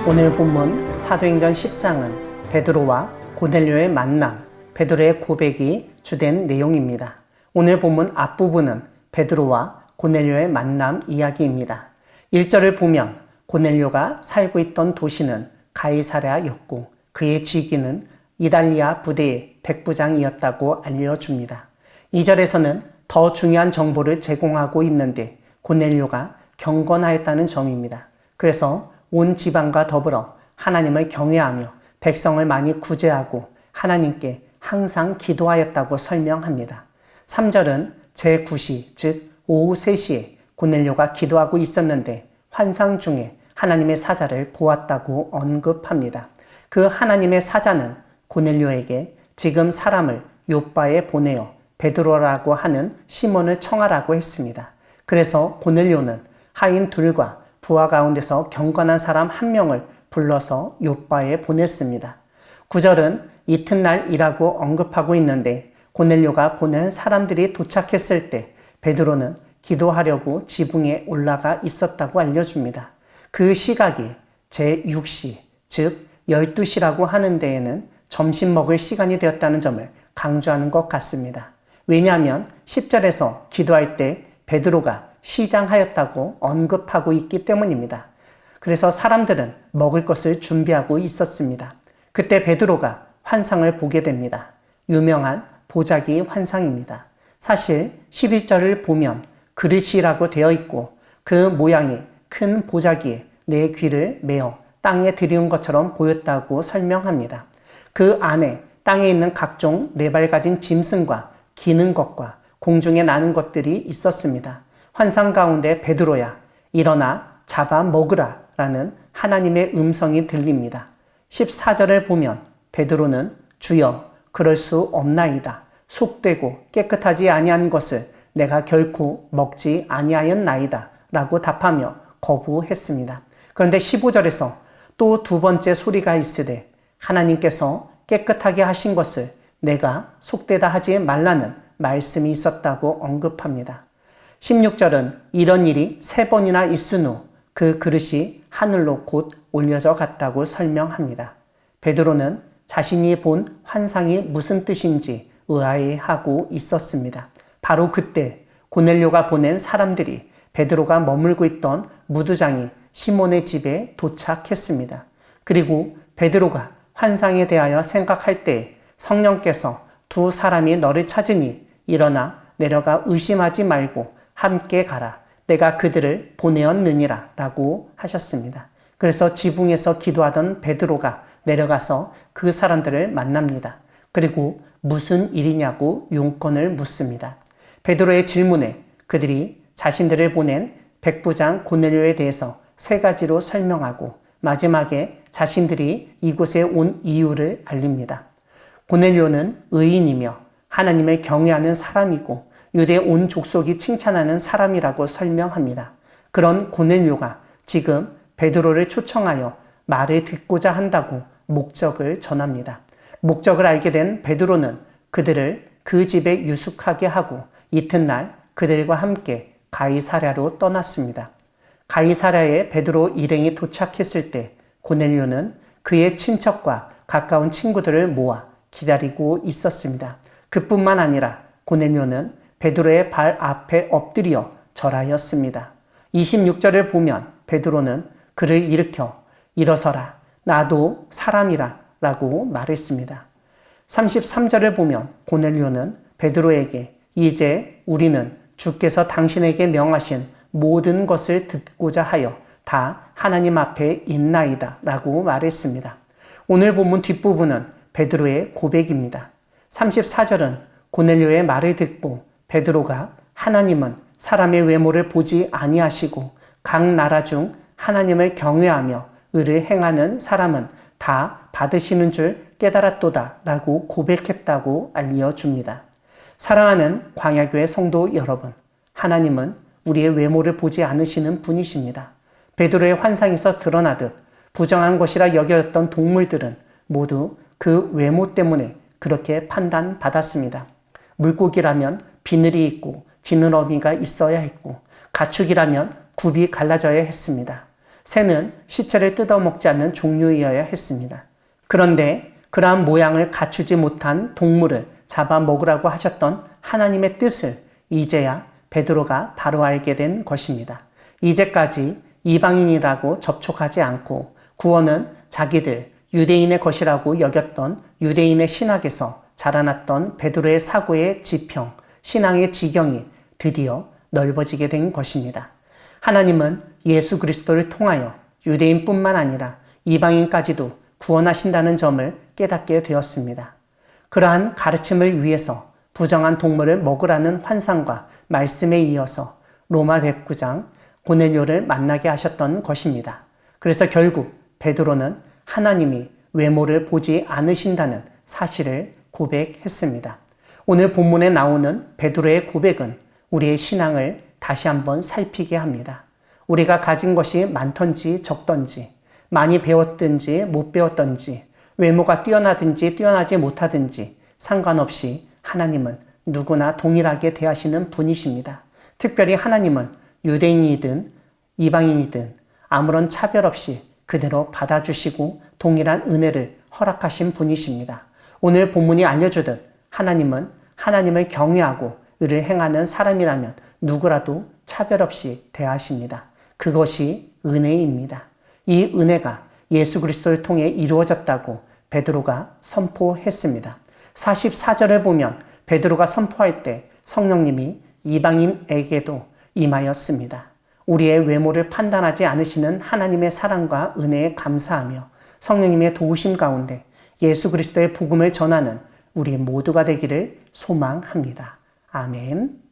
오늘 본문 사도행전 10장은 베드로와 고넬료의 만남, 베드로의 고백이 주된 내용입니다. 오늘 본문 앞부분은 베드로와 고넬료의 만남 이야기입니다. 1절을 보면 고넬료가 살고 있던 도시는 가이사랴였고 그의 직위는 이달리아 부대의 백부장이었다고 알려줍니다. 2절에서는 더 중요한 정보를 제공하고 있는데 고넬료가 경건하였다는 점입니다. 그래서 온 지방과 더불어 하나님을 경외하며 백성을 많이 구제하고 하나님께 항상 기도하였다고 설명합니다. 3절은 제9시, 즉 오후 3시에 고넬료가 기도하고 있었는데 환상 중에 하나님의 사자를 보았다고 언급합니다. 그 하나님의 사자는 고넬료에게 지금 사람을 요빠에 보내어 베드로라고 하는 시몬을 청하라고 했습니다. 그래서 고넬료는 하인 둘과 부하 가운데서 경건한 사람 한 명을 불러서 요빠에 보냈습니다. 9절은 이튿날 이라고 언급하고 있는데 고넬료가 보낸 사람들이 도착했을 때 베드로는 기도하려고 지붕에 올라가 있었다고 알려줍니다. 그 시각이 제6시, 즉 12시라고 하는 데에는 점심 먹을 시간이 되었다는 점을 강조하는 것 같습니다. 왜냐하면 10절에서 기도할 때 베드로가 시장하였다고 언급하고 있기 때문입니다. 그래서 사람들은 먹을 것을 준비하고 있었습니다. 그때 베드로가 환상을 보게 됩니다. 유명한 보자기 환상입니다. 사실 11절을 보면 그릇이라고 되어 있고 그 모양이 큰 보자기에 내 귀를 메어 땅에 들이운 것처럼 보였다고 설명합니다. 그 안에 땅에 있는 각종 네 발 가진 짐승과 기는 것과 공중에 나는 것들이 있었습니다. 환상 가운데 베드로야 일어나 잡아 먹으라 라는 하나님의 음성이 들립니다. 14절을 보면 베드로는 주여 그럴 수 없나이다. 속되고 깨끗하지 아니한 것을 내가 결코 먹지 아니하였나이다 라고 답하며 거부했습니다. 그런데 15절에서 또 두 번째 소리가 있으되 하나님께서 깨끗하게 하신 것을 내가 속되다 하지 말라는 말씀이 있었다고 언급합니다. 16절은 이런 일이 3번이나 있은 후 그 그릇이 하늘로 곧 올려져 갔다고 설명합니다. 베드로는 자신이 본 환상이 무슨 뜻인지 의아해하고 있었습니다. 바로 그때 고넬료가 보낸 사람들이 베드로가 머물고 있던 무두장이 시몬의 집에 도착했습니다. 그리고 베드로가 환상에 대하여 생각할 때 성령께서 두 사람이 너를 찾으니 일어나 내려가 의심하지 말고 함께 가라. 내가 그들을 보내었느니라 라고 하셨습니다. 그래서 지붕에서 기도하던 베드로가 내려가서 그 사람들을 만납니다. 그리고 무슨 일이냐고 용건을 묻습니다. 베드로의 질문에 그들이 자신들을 보낸 백부장 고넬료에 대해서 3가지로 설명하고 마지막에 자신들이 이곳에 온 이유를 알립니다. 고넬료는 의인이며 하나님을 경외하는 사람이고 유대 온 족속이 칭찬하는 사람이라고 설명합니다. 그런 고넬료가 지금 베드로를 초청하여 말을 듣고자 한다고 목적을 전합니다. 목적을 알게 된 베드로는 그들을 그 집에 유숙하게 하고 이튿날 그들과 함께 가이사랴로 떠났습니다. 가이사랴에 베드로 일행이 도착했을 때 고넬료는 그의 친척과 가까운 친구들을 모아 기다리고 있었습니다. 그뿐만 아니라 고넬료는 베드로의 발 앞에 엎드려 절하였습니다. 26절을 보면 베드로는 그를 일으켜 일어서라 나도 사람이라 라고 말했습니다. 33절을 보면 고넬료는 베드로에게 이제 우리는 주께서 당신에게 명하신 모든 것을 듣고자 하여 다 하나님 앞에 있나이다 라고 말했습니다. 오늘 본문 뒷부분은 베드로의 고백입니다. 34절은 고넬료의 말을 듣고 베드로가 하나님은 사람의 외모를 보지 아니하시고 각 나라 중 하나님을 경외하며 의를 행하는 사람은 다 받으시는 줄 깨달았도다 라고 고백했다고 알려줍니다. 사랑하는 광야교회 성도 여러분, 하나님은 우리의 외모를 보지 않으시는 분이십니다. 베드로의 환상에서 드러나듯 부정한 것이라 여겨졌던 동물들은 모두 그 외모 때문에 그렇게 판단받았습니다. 물고기라면 비늘이 있고 지느러미가 있어야 했고 가축이라면 굽이 갈라져야 했습니다. 새는 시체를 뜯어먹지 않는 종류이어야 했습니다. 그런데 그러한 모양을 갖추지 못한 동물을 잡아먹으라고 하셨던 하나님의 뜻을 이제야 베드로가 바로 알게 된 것입니다. 이제까지 이방인이라고 접촉하지 않고 구원은 자기들 유대인의 것이라고 여겼던 유대인의 신학에서 자라났던 베드로의 사고의 지평, 신앙의 지경이 드디어 넓어지게 된 것입니다. 하나님은 예수 그리스도를 통하여 유대인뿐만 아니라 이방인까지도 구원하신다는 점을 깨닫게 되었습니다. 그러한 가르침을 위해서 부정한 동물을 먹으라는 환상과 말씀에 이어서 로마 109장 고넬료를 만나게 하셨던 것입니다. 그래서 결국 베드로는 하나님이 외모를 보지 않으신다는 사실을 고백했습니다. 오늘 본문에 나오는 베드로의 고백은 우리의 신앙을 다시 한번 살피게 합니다. 우리가 가진 것이 많던지 적던지, 많이 배웠든지 못 배웠던지, 외모가 뛰어나든지 뛰어나지 못하든지 상관없이 하나님은 누구나 동일하게 대하시는 분이십니다. 특별히 하나님은 유대인이든 이방인이든 아무런 차별 없이 그대로 받아주시고 동일한 은혜를 허락하신 분이십니다. 오늘 본문이 알려주듯 하나님은 하나님을 경외하고 의를 행하는 사람이라면 누구라도 차별 없이 대하십니다. 그것이 은혜입니다. 이 은혜가 예수 그리스도를 통해 이루어졌다고 베드로가 선포했습니다. 44절을 보면 베드로가 선포할 때 성령님이 이방인에게도 임하였습니다. 우리의 외모를 판단하지 않으시는 하나님의 사랑과 은혜에 감사하며 성령님의 도우심 가운데 예수 그리스도의 복음을 전하는 우리 모두가 되기를 소망합니다. 아멘.